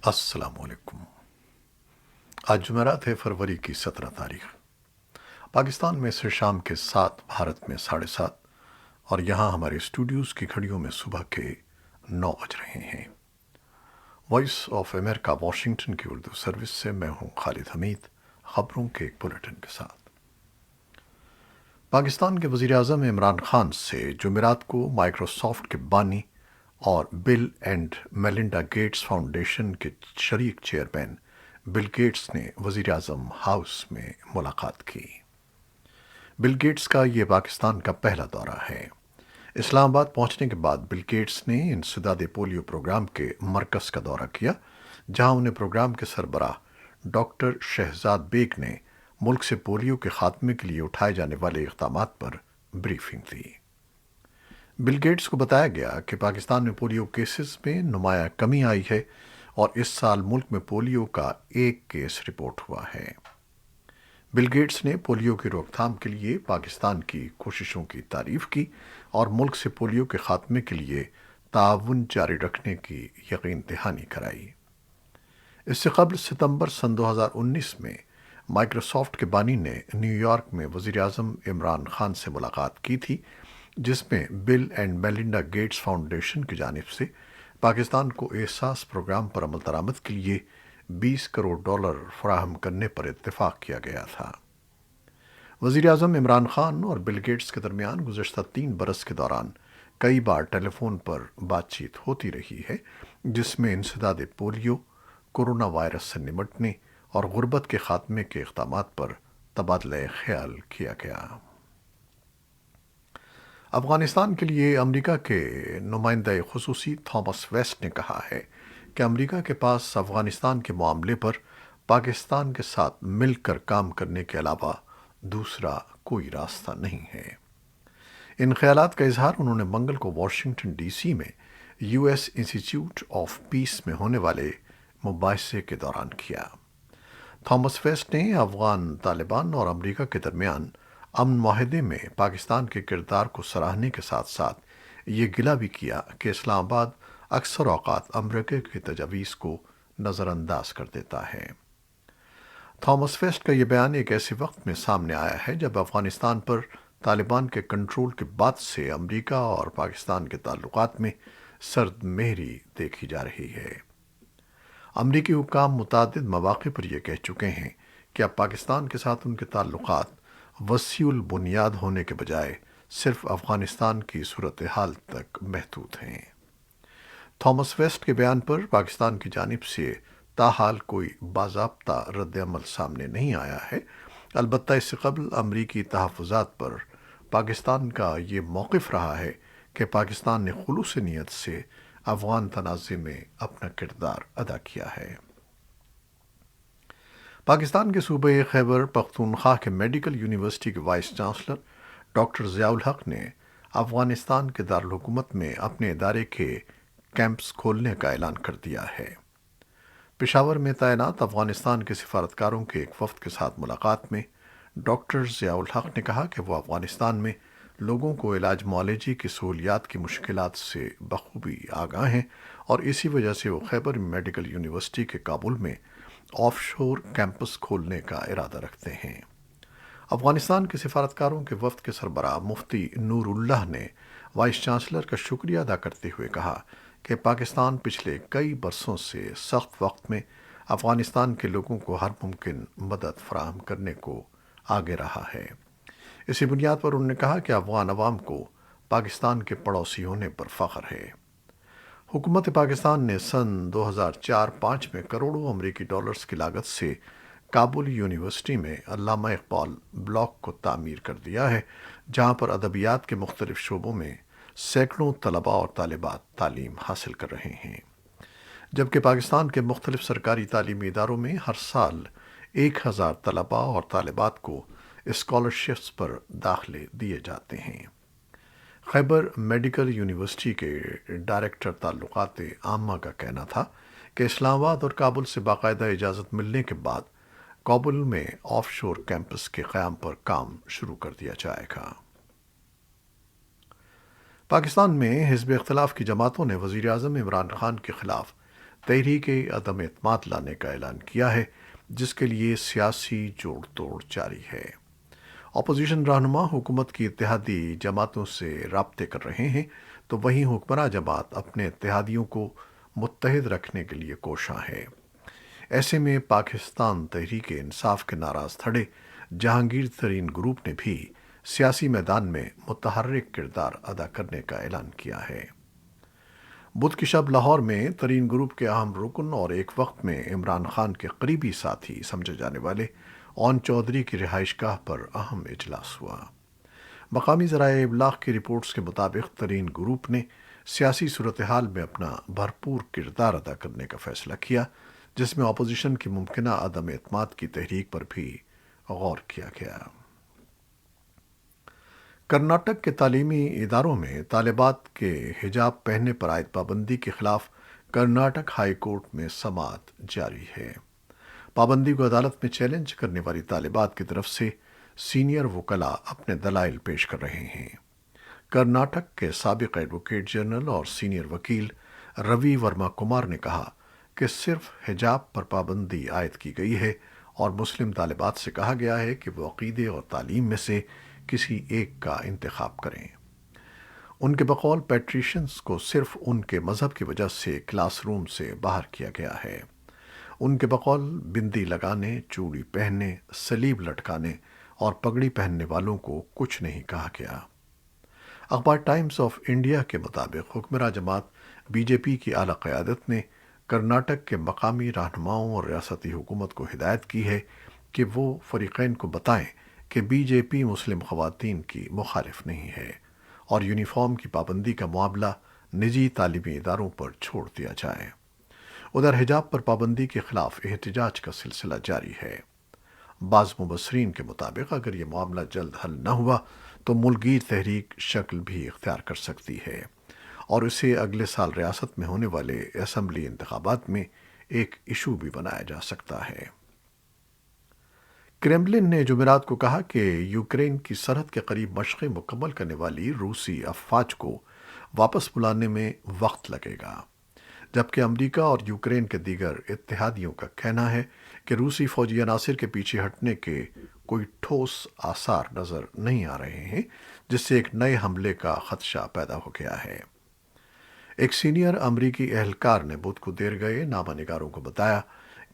السلام علیکم۔ آج جمعرات ہے، فروری کی 17 تاریخ۔ پاکستان میں سے شام کے 7، بھارت میں 7:30، اور یہاں ہمارے اسٹوڈیوز کی گھڑیوں میں صبح کے 9 بج رہے ہیں۔ وائس آف امریکہ واشنگٹن کی اردو سروس سے میں ہوں خالد حمید، خبروں کے ایک بلیٹن کے ساتھ۔ پاکستان کے وزیر اعظم عمران خان سے جمعرات کو مائیکروسافٹ کے بانی اور بل اینڈ میلنڈا گیٹس فاؤنڈیشن کے شریک چیئرمین بل گیٹس نے وزیر اعظم ہاؤس میں ملاقات کی۔ بل گیٹس کا یہ پاکستان کا پہلا دورہ ہے۔ اسلام آباد پہنچنے کے بعد بل گیٹس نے انسداد پولیو پروگرام کے مرکز کا دورہ کیا، جہاں انہیں پروگرام کے سربراہ ڈاکٹر شہزاد بیگ نے ملک سے پولیو کے خاتمے کے لیے اٹھائے جانے والے اقدامات پر بریفنگ دی۔ بل گیٹس کو بتایا گیا کہ پاکستان میں پولیو کیسز میں نمایاں کمی آئی ہے اور اس سال ملک میں پولیو کا 1 کیس رپورٹ ہوا ہے۔ بل گیٹس نے پولیو کی روک تھام کے لیے پاکستان کی کوششوں کی تعریف کی اور ملک سے پولیو کے خاتمے کے لیے تعاون جاری رکھنے کی یقین دہانی کرائی۔ اس سے قبل ستمبر سن 2019 میں مائیکروسافٹ کے بانی نے نیو یارک میں وزیر اعظم عمران خان سے ملاقات کی تھی، جس میں بل اینڈ میلنڈا گیٹس فاؤنڈیشن کی جانب سے پاکستان کو احساس پروگرام پر عمل درآمد کے لیے $20 کروڑ فراہم کرنے پر اتفاق کیا گیا تھا۔ وزیر اعظم عمران خان اور بل گیٹس کے درمیان گزشتہ 3 برس کے دوران کئی بار ٹیلی فون پر بات چیت ہوتی رہی ہے، جس میں انسداد پولیو، کورونا وائرس سے نمٹنے اور غربت کے خاتمے کے اقدامات پر تبادلہ خیال کیا گیا۔ افغانستان کے لیے امریکہ کے نمائندہ خصوصی تھامس ویسٹ نے کہا ہے کہ امریکہ کے پاس افغانستان کے معاملے پر پاکستان کے ساتھ مل کر کام کرنے کے علاوہ دوسرا کوئی راستہ نہیں ہے۔ ان خیالات کا اظہار انہوں نے منگل کو واشنگٹن ڈی سی میں یو ایس انسٹی ٹیوٹ آف پیس میں ہونے والے مباحثے کے دوران کیا۔ تھامس ویسٹ نے افغان طالبان اور امریکہ کے درمیان امن معاہدے میں پاکستان کے کردار کو سراہنے کے ساتھ ساتھ یہ گلہ بھی کیا کہ اسلام آباد اکثر اوقات امریکہ کی تجاویز کو نظر انداز کر دیتا ہے۔ تھامس ویسٹ کا یہ بیان ایک ایسے وقت میں سامنے آیا ہے جب افغانستان پر طالبان کے کنٹرول کے بعد سے امریکہ اور پاکستان کے تعلقات میں سرد مہری دیکھی جا رہی ہے۔ امریکی حکام متعدد مواقع پر یہ کہہ چکے ہیں کہ اب پاکستان کے ساتھ ان کے تعلقات وسیع البنیاد ہونے کے بجائے صرف افغانستان کی صورتحال تک محدود ہیں۔ تھامس ویسٹ کے بیان پر پاکستان کی جانب سے تاحال کوئی باضابطہ رد عمل سامنے نہیں آیا ہے، البتہ اس سے قبل امریکی تحفظات پر پاکستان کا یہ موقف رہا ہے کہ پاکستان نے خلوص نیت سے افغان تنازع میں اپنا کردار ادا کیا ہے۔ پاکستان کے صوبہ خیبر پختونخوا کے میڈیکل یونیورسٹی کے وائس چانسلر ڈاکٹر ضیاء الحق نے افغانستان کے دارالحکومت میں اپنے ادارے کے کیمپس کھولنے کا اعلان کر دیا ہے۔ پشاور میں تعینات افغانستان کے سفارتکاروں کے ایک وفد کے ساتھ ملاقات میں ڈاکٹر ضیاء الحق نے کہا کہ وہ افغانستان میں لوگوں کو علاج معالجے کی سہولیات کی مشکلات سے بخوبی آگاہ ہیں اور اسی وجہ سے وہ خیبر میڈیکل یونیورسٹی کے کابل میں آف شور کیمپس کھولنے کا ارادہ رکھتے ہیں۔ افغانستان کے سفارتکاروں کے وفد کے سربراہ مفتی نور اللہ نے وائس چانسلر کا شکریہ ادا کرتے ہوئے کہا کہ پاکستان پچھلے کئی برسوں سے سخت وقت میں افغانستان کے لوگوں کو ہر ممکن مدد فراہم کرنے کو آگے رہا ہے۔ اسی بنیاد پر انہوں نے کہا کہ افغان عوام کو پاکستان کے پڑوسی ہونے پر فخر ہے۔ حکومت پاکستان نے سن 2004-05 میں کروڑوں امریکی ڈالرز کی لاگت سے کابل یونیورسٹی میں علامہ اقبال بلاک کو تعمیر کر دیا ہے، جہاں پر ادبیات کے مختلف شعبوں میں سینکڑوں طلباء اور طالبات تعلیم حاصل کر رہے ہیں، جبکہ پاکستان کے مختلف سرکاری تعلیمی اداروں میں ہر سال 1000 طلباء اور طالبات کو اسکالرشپس پر داخلے دیے جاتے ہیں۔ خیبر میڈیکل یونیورسٹی کے ڈائریکٹر تعلقات عامہ کا کہنا تھا کہ اسلام آباد اور کابل سے باقاعدہ اجازت ملنے کے بعد کابل میں آف شور کیمپس کے قیام پر کام شروع کر دیا جائے گا۔ پاکستان میں حزب اختلاف کی جماعتوں نے وزیر اعظم عمران خان کے خلاف تحریک عدم اعتماد لانے کا اعلان کیا ہے، جس کے لیے سیاسی جوڑ توڑ جاری ہے۔ اپوزیشن رہنما حکومت کی اتحادی جماعتوں سے رابطے کر رہے ہیں، تو وہیں حکمراں جماعت اپنے اتحادیوں کو متحد رکھنے کے لیے کوشاں ہے۔ ایسے میں پاکستان تحریک انصاف کے ناراض تھڑے جہانگیر ترین گروپ نے بھی سیاسی میدان میں متحرک کردار ادا کرنے کا اعلان کیا ہے۔ بدھ کی شب لاہور میں ترین گروپ کے اہم رکن اور ایک وقت میں عمران خان کے قریبی ساتھی سمجھے جانے والے اون چودھری کی رہائش گاہ پر اہم اجلاس ہوا۔ مقامی ذرائع ابلاغ کی رپورٹس کے مطابق ترین گروپ نے سیاسی صورتحال میں اپنا بھرپور کردار ادا کرنے کا فیصلہ کیا، جس میں اپوزیشن کی ممکنہ عدم اعتماد کی تحریک پر بھی غور کیا گیا۔ کرناٹک کے تعلیمی اداروں میں طالبات کے حجاب پہننے پر عائد پابندی کے خلاف کرناٹک ہائی کورٹ میں سماعت جاری ہے۔ پابندی کو عدالت میں چیلنج کرنے والی طالبات کی طرف سے سینئر وکلاء اپنے دلائل پیش کر رہے ہیں۔ کرناٹک کے سابق ایڈوکیٹ جنرل اور سینئر وکیل روی ورما کمار نے کہا کہ صرف حجاب پر پابندی عائد کی گئی ہے اور مسلم طالبات سے کہا گیا ہے کہ وہ عقیدے اور تعلیم میں سے کسی ایک کا انتخاب کریں۔ ان کے بقول پیٹریشنز کو صرف ان کے مذہب کی وجہ سے کلاس روم سے باہر کیا گیا ہے۔ ان کے بقول بندی لگانے، چوڑی پہننے، صلیب لٹکانے اور پگڑی پہننے والوں کو کچھ نہیں کہا گیا۔ اخبار ٹائمز آف انڈیا کے مطابق حکمراں جماعت بی جے پی کی اعلیٰ قیادت نے کرناٹک کے مقامی رہنماؤں اور ریاستی حکومت کو ہدایت کی ہے کہ وہ فریقین کو بتائیں کہ بی جے پی مسلم خواتین کی مخالف نہیں ہے اور یونیفارم کی پابندی کا معاملہ نجی تعلیمی اداروں پر چھوڑ دیا جائے۔ ادھر حجاب پر پابندی کے خلاف احتجاج کا سلسلہ جاری ہے۔ بعض مبصرین کے مطابق اگر یہ معاملہ جلد حل نہ ہوا تو ملکگیر تحریک شکل بھی اختیار کر سکتی ہے اور اسے اگلے سال ریاست میں ہونے والے اسمبلی انتخابات میں ایک ایشو بھی بنایا جا سکتا ہے۔ کرملن نے جمعرات کو کہا کہ یوکرین کی سرحد کے قریب مشقیں مکمل کرنے والی روسی افواج کو واپس بلانے میں وقت لگے گا، جبکہ امریکہ اور یوکرین کے دیگر اتحادیوں کا کہنا ہے کہ روسی فوجی عناصر کے پیچھے ہٹنے کے کوئی ٹھوس آثار نظر نہیں آ رہے ہیں، جس سے ایک نئے حملے کا خدشہ پیدا ہو گیا ہے۔ ایک سینئر امریکی اہلکار نے بدھ کو دیر گئے نامہ نگاروں کو بتایا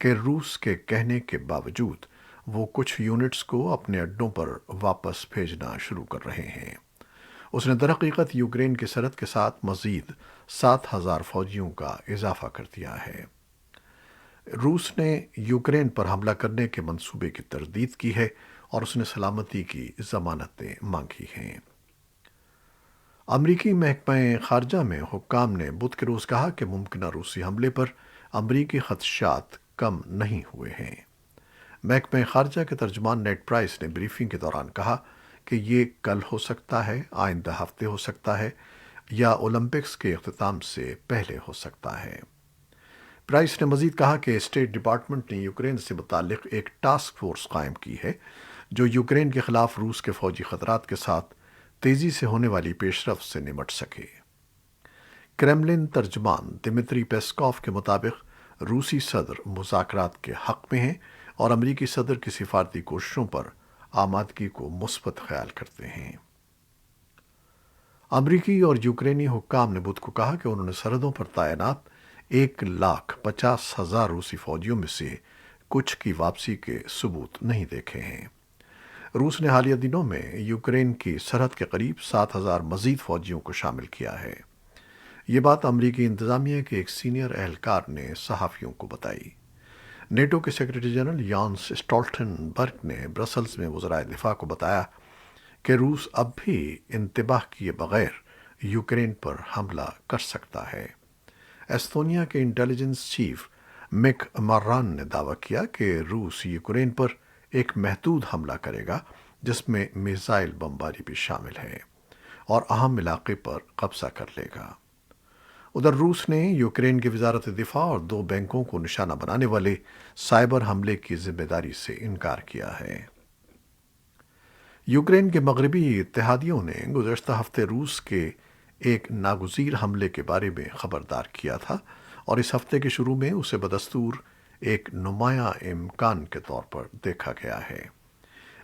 کہ روس کے کہنے کے باوجود وہ کچھ یونٹس کو اپنے اڈوں پر واپس بھیجنا شروع کر رہے ہیں۔ اس نے درحقیقت یوکرین کی سرحد کے ساتھ مزید 7,000 فوجیوں کا اضافہ کر دیا ہے۔ روس نے یوکرین پر حملہ کرنے کے منصوبے کی تردید کی ہے اور اس نے سلامتی کی ضمانتیں مانگی ہیں۔ امریکی محکمہ خارجہ میں حکام نے بدھ کے روز کہا کہ ممکنہ روسی حملے پر امریکی خدشات کم نہیں ہوئے ہیں۔ محکمہ خارجہ کے ترجمان نیڈ پرائس نے بریفنگ کے دوران کہا کہ یہ کل ہو سکتا ہے، آئندہ ہفتے ہو سکتا ہے یا اولمپکس کے اختتام سے پہلے ہو سکتا ہے۔ پرائس نے مزید کہا کہ اسٹیٹ ڈپارٹمنٹ نے یوکرین سے متعلق ایک ٹاسک فورس قائم کی ہے جو یوکرین کے خلاف روس کے فوجی خطرات کے ساتھ تیزی سے ہونے والی پیش رفت سے نمٹ سکے۔ کرملن ترجمان دمتری پیسکوف کے مطابق روسی صدر مذاکرات کے حق میں ہیں اور امریکی صدر کی سفارتی کوششوں پر آمادگی کو مثبت خیال کرتے ہیں۔ امریکی اور یوکرینی حکام نے بدھ کو کہا کہ انہوں نے سرحدوں پر تعینات 1,50,000 روسی فوجیوں میں سے کچھ کی واپسی کے ثبوت نہیں دیکھے ہیں۔ روس نے حالیہ دنوں میں یوکرین کی سرحد کے قریب 7,000 مزید فوجیوں کو شامل کیا ہے۔ یہ بات امریکی انتظامیہ کے ایک سینئر اہلکار نے صحافیوں کو بتائی۔ نیٹو کے سیکرٹری جنرل یانس اسٹولٹن برگ نے برسلز میں وزرائے دفاع کو بتایا کہ روس اب بھی انتباہ کیے بغیر یوکرین پر حملہ کر سکتا ہے۔ ایستونیا کے انٹیلیجنس چیف مک ماران نے دعویٰ کیا کہ روس یوکرین پر ایک محدود حملہ کرے گا جس میں میزائل بمباری بھی شامل ہے اور اہم علاقے پر قبضہ کر لے گا۔ ادھر روس نے یوکرین کی وزارت دفاع اور 2 بینکوں کو نشانہ بنانے والے سائبر حملے کی ذمہ داری سے انکار کیا ہے۔ یوکرین کے مغربی اتحادیوں نے گزشتہ ہفتے روس کے ایک ناگزیر حملے کے بارے میں خبردار کیا تھا اور اس ہفتے کے شروع میں اسے بدستور ایک نمایاں امکان کے طور پر دیکھا گیا ہے۔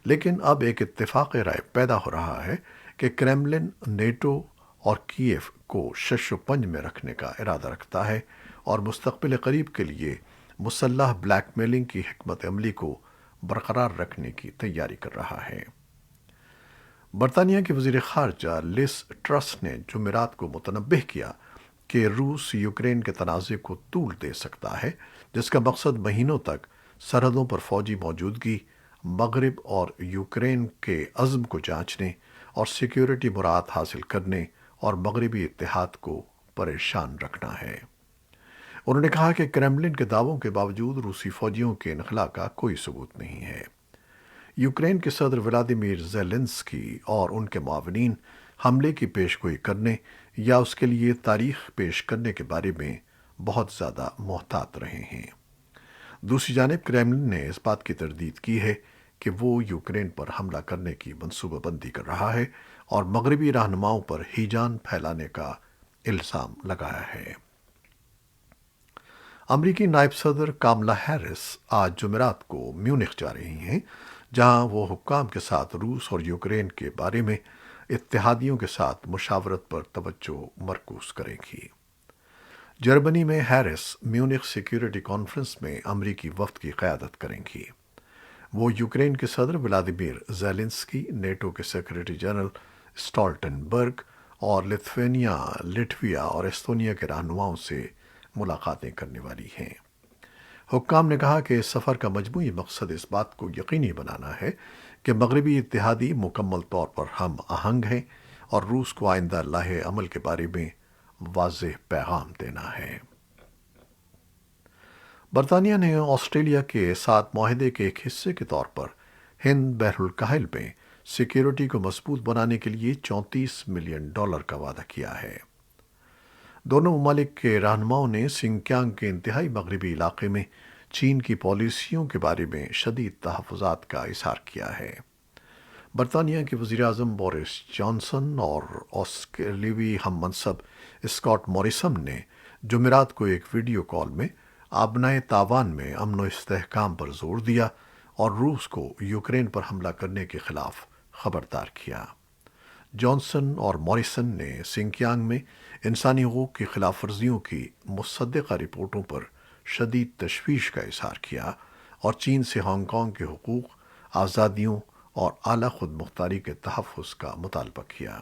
لیکن اب ایک اتفاق رائے پیدا ہو رہا ہے کہ کریملن نیٹو اور کیف کو شش و پنج میں رکھنے کا ارادہ رکھتا ہے اور مستقبل قریب کے لیے مسلح بلیک میلنگ کی حکمت عملی کو برقرار رکھنے کی تیاری کر رہا ہے۔ برطانیہ کی وزیر خارجہ لس ٹرس نے جمعرات کو متنبہ کیا کہ روس یوکرین کے تنازع کو طول دے سکتا ہے، جس کا مقصد مہینوں تک سرحدوں پر فوجی موجودگی، مغرب اور یوکرین کے عزم کو جانچنے اور سیکیورٹی مراعات حاصل کرنے اور مغربی اتحاد کو پریشان رکھنا ہے۔ انہوں نے کہا کہ کریملن کے دعووں کے باوجود روسی فوجیوں کے انخلا کا کوئی ثبوت نہیں ہے۔ یوکرین کے صدر ولادیمیر زیلنسکی اور ان کے معاونین حملے کی پیشگوئی کرنے یا اس کے لیے تاریخ پیش کرنے کے بارے میں بہت زیادہ محتاط رہے ہیں۔ دوسری جانب کریملن نے اس بات کی تردید کی ہے کہ وہ یوکرین پر حملہ کرنے کی منصوبہ بندی کر رہا ہے اور مغربی رہنماؤں پر ہیجان پھیلانے کا الزام لگایا ہے۔ امریکی نائب صدر کاملا ہیرس آج جمعرات کو میونخ جا رہی ہیں، جہاں وہ حکام کے ساتھ روس اور یوکرین کے بارے میں اتحادیوں کے ساتھ مشاورت پر توجہ مرکوز کریں گی۔ جرمنی میں ہیرس میونخ سیکیورٹی کانفرنس میں امریکی وفد کی قیادت کریں گی۔ وہ یوکرین کے صدر ولادیمیر زیلنسکی، نیٹو کے سیکریٹری جنرل اسٹالٹنبرگ اور لتھوینیا، لٹویا اور ایستونیا کے رہنماؤں سے ملاقاتیں کرنے والی ہیں۔ حکام نے کہا کہ اس سفر کا مجموعی مقصد اس بات کو یقینی بنانا ہے کہ مغربی اتحادی مکمل طور پر ہم آہنگ ہیں اور روس کو آئندہ لاہے عمل کے بارے میں واضح پیغام دینا ہے۔ برطانیہ نے آسٹریلیا کے ساتھ معاہدے کے ایک حصے کے طور پر ہند بحر الکاہل میں سیکیورٹی کو مضبوط بنانے کے لیے $34 ملین کا وعدہ کیا ہے۔ دونوں ممالک کے رہنماؤں نے سنکیانگ کے انتہائی مغربی علاقے میں چین کی پالیسیوں کے بارے میں شدید تحفظات کا اظہار کیا ہے۔ برطانیہ کے وزیر اعظم بورس جانسن اور آسٹریلوی ہم منصب اسکاٹ موریسن نے جمعرات کو ایک ویڈیو کال میں آبنائے تاوان میں امن و استحکام پر زور دیا اور روس کو یوکرین پر حملہ کرنے کے خلاف خبردار کیا۔ جانسن اور موریسن نے سنکیانگ میں انسانی حقوق کی خلاف ورزیوں کی مصدقہ رپورٹوں پر شدید تشویش کا اظہار کیا اور چین سے ہانگ کانگ کے حقوق، آزادیوں اور اعلیٰ خود مختاری کے تحفظ کا مطالبہ کیا۔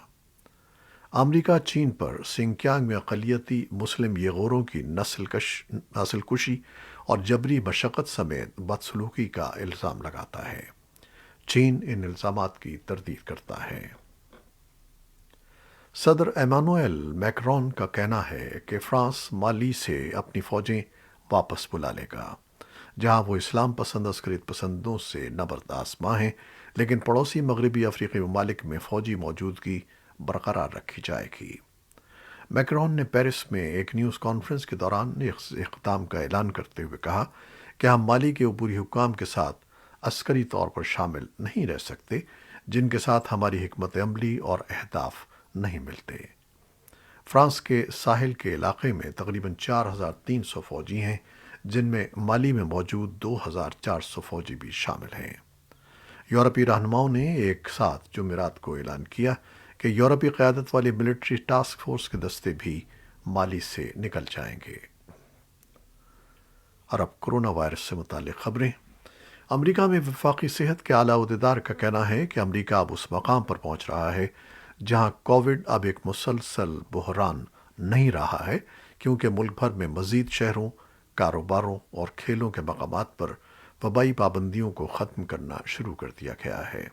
امریکہ چین پر سنکیانگ میں اقلیتی مسلم یغوروں کی نسل کشی اور جبری مشقت سمیت بدسلوکی کا الزام لگاتا ہے۔ چین ان الزامات کی تردید کرتا ہے۔ صدر ایمانوئل میکرون کا کہنا ہے کہ فرانس مالی سے اپنی فوجیں واپس بلا لے گا، جہاں وہ اسلام پسند عسکریت پسندوں سے نبرد آزما ہیں، لیکن پڑوسی مغربی افریقی ممالک میں فوجی موجودگی برقرار رکھی جائے گی۔ میکرون نے پیرس میں ایک نیوز کانفرنس کے دوران اس اقدام کا اعلان کرتے ہوئے کہا کہ ہم مالی کے عبوری حکام کے ساتھ عسکری طور پر شامل نہیں رہ سکتے جن کے ساتھ ہماری حکمت عملی اور اہداف نہیں ملتے۔ فرانس کے ساحل کے علاقے میں تقریباً 4300 فوجی ہیں، جن میں مالی میں موجود 2400 فوجی بھی شامل ہیں۔ یورپی رہنماؤں نے ایک ساتھ جمعرات کو اعلان کیا کہ یورپی قیادت والی ملٹری ٹاسک فورس کے دستے بھی مالی سے نکل جائیں گے۔ اور اب کرونا وائرس سے متعلق خبریں۔ امریکہ میں وفاقی صحت کے اعلیٰ عہدیدار کا کہنا ہے کہ امریکہ اب اس مقام پر پہنچ رہا ہے جہاں کووڈ اب ایک مسلسل بحران نہیں رہا ہے، کیونکہ ملک بھر میں مزید شہروں، کاروباروں اور کھیلوں کے مقامات پر وبائی پابندیوں کو ختم کرنا شروع کر دیا گیا ہے۔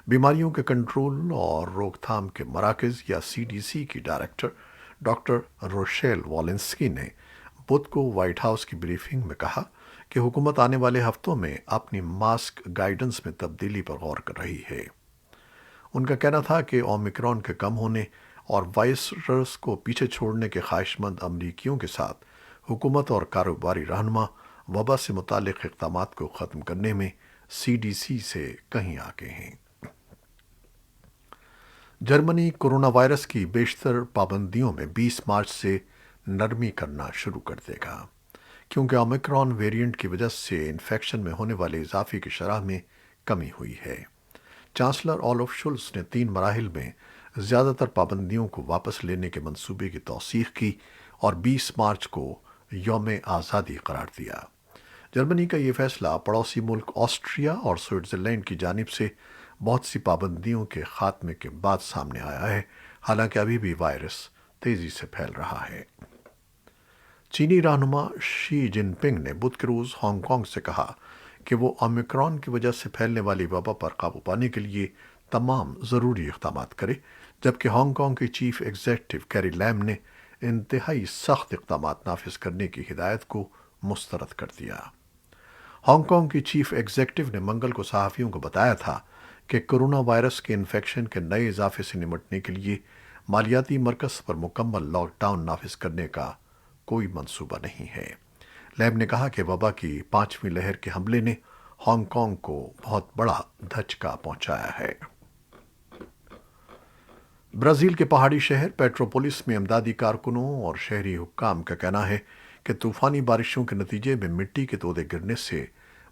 بیماریوں کے کنٹرول اور روک تھام کے مراکز یا CDC کی ڈائریکٹر ڈاکٹر روشیل والنسکی نے بدھ کو وائٹ ہاؤس کی بریفنگ میں کہا کہ حکومت آنے والے ہفتوں میں اپنی ماسک گائیڈنس میں تبدیلی پر غور کر رہی ہے۔ ان کا کہنا تھا کہ اومیکرون کے کم ہونے اور وائرس کو پیچھے چھوڑنے کے خواہش مند امریکیوں کے ساتھ حکومت اور کاروباری رہنما وبا سے متعلق اقدامات کو ختم کرنے میں CDC سے کہیں آگے ہیں۔ جرمنی کورونا وائرس کی بیشتر پابندیوں میں 20 مارچ سے نرمی کرنا شروع کر دے گا، کیونکہ اومیکرون ویریئنٹ کی وجہ سے انفیکشن میں ہونے والے اضافے کی شرح میں کمی ہوئی ہے۔ چانسلر آلوف شولز نے 3 مراحل میں زیادہ تر پابندیوں کو واپس لینے کے منصوبے کی توثیق کی اور 20 مارچ کو یوم آزادی قرار دیا۔ جرمنی کا یہ فیصلہ پڑوسی ملک آسٹریا اور سوئٹزرلینڈ کی جانب سے بہت سی پابندیوں کے خاتمے کے بعد سامنے آیا ہے، حالانکہ ابھی بھی وائرس تیزی سے پھیل رہا ہے۔ چینی رہنما شی جن پنگ نے بدھ کے روز ہانگ کانگ سے کہا کہ وہ اومیکرون کی وجہ سے پھیلنے والی وبا پر قابو پانے کے لیے تمام ضروری اقدامات کرے، جبکہ ہانگ کانگ کی چیف ایگزیکٹو کیری لیم نے انتہائی سخت اقدامات نافذ کرنے کی ہدایت کو مسترد کر دیا۔ ہانگ کانگ کی چیف ایگزیکٹو نے منگل کو صحافیوں کو بتایا تھا کہ کرونا وائرس کے انفیکشن کے نئے اضافے سے نمٹنے کے لیے مالیاتی مرکز پر مکمل لاک ڈاؤن نافذ کرنے کا کوئی منصوبہ نہیں ہے۔ لیب نے کہا کہ وبا کی 5ویں لہر کے حملے نے ہانگ کانگ کو بہت بڑا دھچکا پہنچایا ہے۔ برازیل کے پہاڑی شہر پیٹروپولس میں امدادی کارکنوں اور شہری حکام کا کہنا ہے کہ طوفانی بارشوں کے نتیجے میں مٹی کے تودے گرنے سے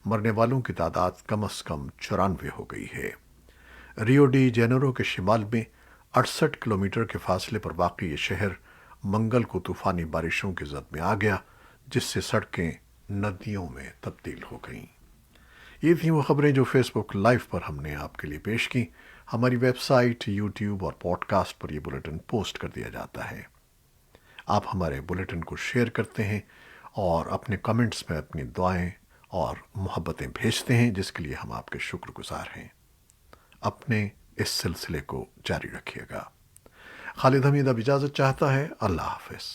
مرنے والوں کی تعداد کم از کم 94 ہو گئی ہے۔ ریو ڈی جینیرو کے شمال میں 68 کلومیٹر کے فاصلے پر واقع یہ شہر منگل کو طوفانی بارشوں کی زد میں آ گیا، جس سے سڑکیں ندیوں میں تبدیل ہو گئیں۔ یہ تھیں وہ خبریں جو فیس بک لائیو پر ہم نے آپ کے لیے پیش کی۔ ہماری ویب سائٹ، یوٹیوب اور پوڈ کاسٹ پر یہ بلیٹن پوسٹ کر دیا جاتا ہے۔ آپ ہمارے بلیٹن کو شیئر کرتے ہیں اور اپنے کمنٹس میں اپنی دعائیں اور محبتیں بھیجتے ہیں، جس کے لیے ہم آپ کے شکر گزار ہیں۔ اپنے اس سلسلے کو جاری رکھیے گا۔ خالد حمید اب اجازت چاہتا ہے۔ اللہ حافظ۔